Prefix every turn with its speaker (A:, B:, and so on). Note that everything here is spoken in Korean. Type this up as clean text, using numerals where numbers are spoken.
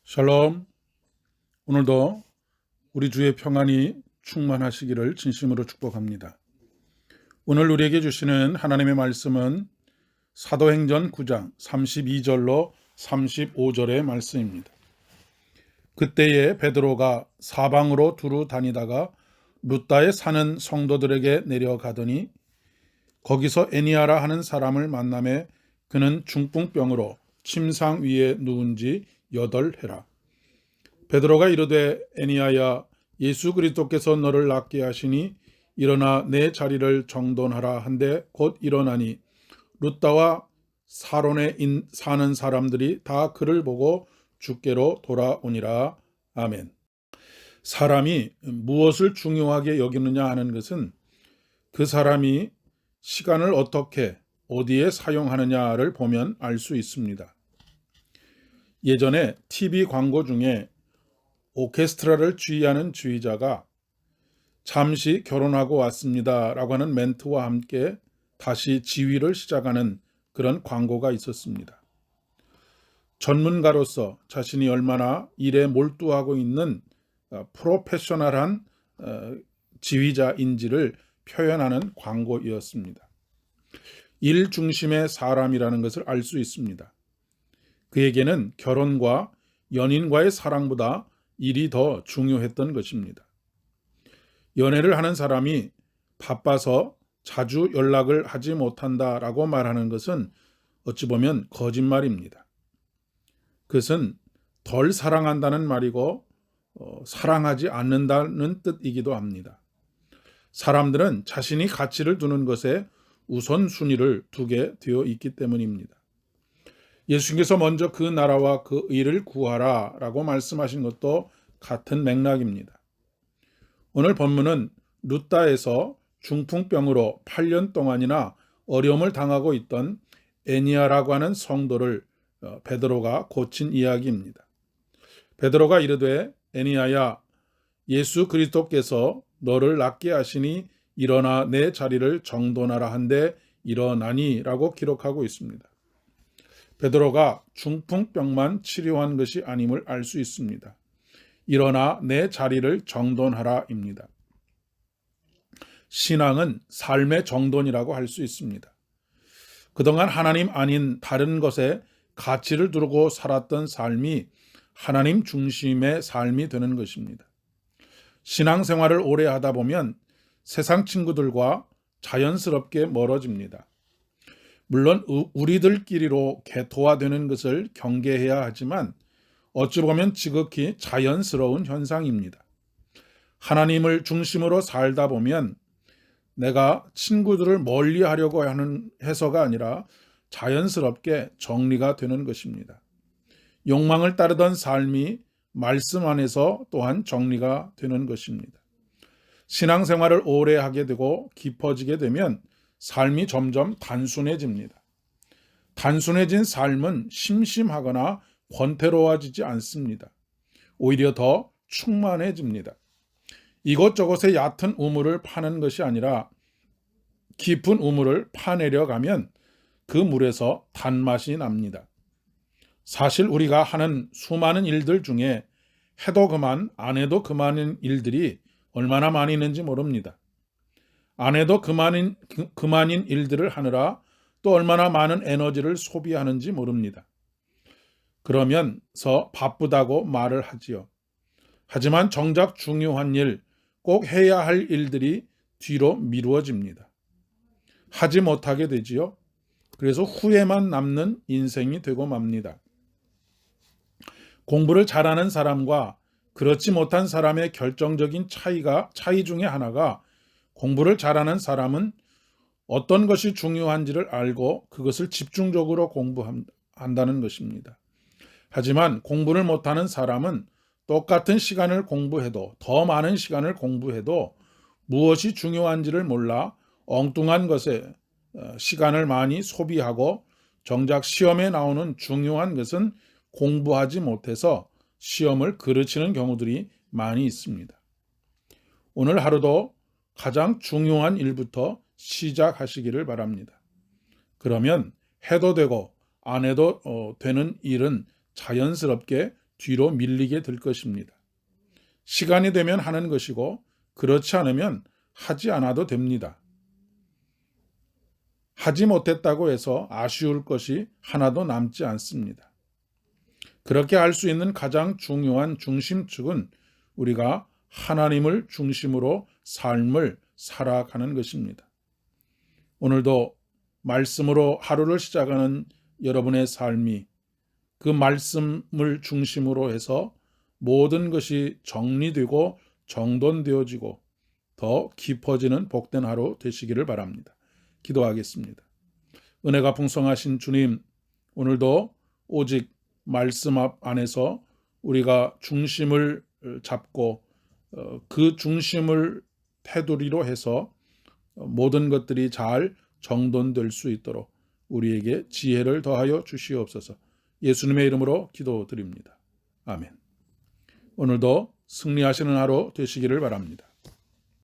A: 샬롬. 오늘도 우리 주의 평안이 충만하시기를 진심으로 축복합니다. 오늘 우리에게 주시는 하나님의 말씀은 사도행전 9장 32절로 35절의 말씀입니다. 그때에 베드로가 사방으로 두루 다니다가 룻다에 사는 성도들에게 내려가더니 거기서 에니아라 하는 사람을 만나매 그는 중풍병으로 침상 위에 누운 지 8해라. 베드로가 이르되 에니아야, 예수 그리스도께서 너를 낫게 하시니 일어나 내 자리를 정돈하라 한데 곧 일어나니 룻다와 사론에 사는 사람들이 다 그를 보고 주께로 돌아오니라. 아멘. 사람이 무엇을 중요하게 여기느냐 하는 것은 그 사람이 시간을 어떻게 어디에 사용하느냐를 보면 알 수 있습니다. 예전에 TV 광고 중에 오케스트라를 지휘하는 지휘자가 잠시 결혼하고 왔습니다 라고 하는 멘트와 함께 다시 지휘를 시작하는 그런 광고가 있었습니다. 전문가로서 자신이 얼마나 일에 몰두하고 있는 프로페셔널한 지휘자인지를 표현하는 광고이었습니다. 일 중심의 사람이라는 것을 알 수 있습니다. 그에게는 결혼과 연인과의 사랑보다 일이 더 중요했던 것입니다. 연애를 하는 사람이 바빠서 자주 연락을 하지 못한다라고 말하는 것은 어찌 보면 거짓말입니다. 그것은 덜 사랑한다는 말이고 사랑하지 않는다는 뜻이기도 합니다. 사람들은 자신이 가치를 두는 것에 우선순위를 두게 되어 있기 때문입니다. 예수님께서 먼저 그 나라와 그 의를 구하라 라고 말씀하신 것도 같은 맥락입니다. 오늘 본문은 룻다에서 중풍병으로 8년 동안이나 어려움을 당하고 있던 에니아라고 하는 성도를 베드로가 고친 이야기입니다. 베드로가 이르되 에니아야, 예수 그리스도께서 너를 낫게 하시니 일어나 내 자리를 정돈하라 한데 일어나니 라고 기록하고 있습니다. 베드로가 중풍병만 치료한 것이 아님을 알 수 있습니다. 일어나 내 자리를 정돈하라입니다. 신앙은 삶의 정돈이라고 할 수 있습니다. 그동안 하나님 아닌 다른 것에 가치를 두고 살았던 삶이 하나님 중심의 삶이 되는 것입니다. 신앙생활을 오래 하다 보면 세상 친구들과 자연스럽게 멀어집니다. 물론 우리들끼리로 개토화되는 것을 경계해야 하지만 어찌 보면 지극히 자연스러운 현상입니다. 하나님을 중심으로 살다 보면 내가 친구들을 멀리 하려고 하는 해서가 아니라 자연스럽게 정리가 되는 것입니다. 욕망을 따르던 삶이 말씀 안에서 또한 정리가 되는 것입니다. 신앙생활을 오래 하게 되고 깊어지게 되면 삶이 점점 단순해집니다. 단순해진 삶은 심심하거나 권태로워지지 않습니다. 오히려 더 충만해집니다. 이것저것의 얕은 우물을 파는 것이 아니라 깊은 우물을 파내려 가면 그 물에서 단맛이 납니다. 사실 우리가 하는 수많은 일들 중에 해도 그만 안 해도 그만인 일들이 얼마나 많이 있는지 모릅니다. 안 해도 그만인 일들을 하느라 또 얼마나 많은 에너지를 소비하는지 모릅니다. 그러면서 바쁘다고 말을 하지요. 하지만 정작 중요한 일, 꼭 해야 할 일들이 뒤로 미루어집니다. 하지 못하게 되지요. 그래서 후회만 남는 인생이 되고 맙니다. 공부를 잘하는 사람과 그렇지 못한 사람의 결정적인 차이 중에 하나가 공부를 잘하는 사람은 어떤 것이 중요한지를 알고 그것을 집중적으로 공부한다는 것입니다. 하지만 공부를 못하는 사람은 똑같은 시간을 공부해도 더 많은 시간을 공부해도 무엇이 중요한지를 몰라 엉뚱한 것에 시간을 많이 소비하고 정작 시험에 나오는 중요한 것은 공부하지 못해서 시험을 그르치는 경우들이 많이 있습니다. 오늘 하루도 가장 중요한 일부터 시작하시기를 바랍니다. 그러면 해도 되고 안 해도 되는 일은 자연스럽게 뒤로 밀리게 될 것입니다. 시간이 되면 하는 것이고 그렇지 않으면 하지 않아도 됩니다. 하지 못했다고 해서 아쉬울 것이 하나도 남지 않습니다. 그렇게 할 수 있는 가장 중요한 중심축은 우리가 하나님을 중심으로 삶을 살아가는 것입니다. 오늘도 말씀으로 하루를 시작하는 여러분의 삶이 그 말씀을 중심으로 해서 모든 것이 정리되고 정돈되어지고 더 깊어지는 복된 하루 되시기를 바랍니다. 기도하겠습니다. 은혜가 풍성하신 주님, 오늘도 오직 말씀 안에서 우리가 중심을 잡고 그 중심을 테두리로 해서 모든 것들이 잘 정돈될 수 있도록 우리에게 지혜를 더하여 주시옵소서. 예수님의 이름으로 기도드립니다. 아멘. 오늘도 승리하시는 하루 되시기를 바랍니다.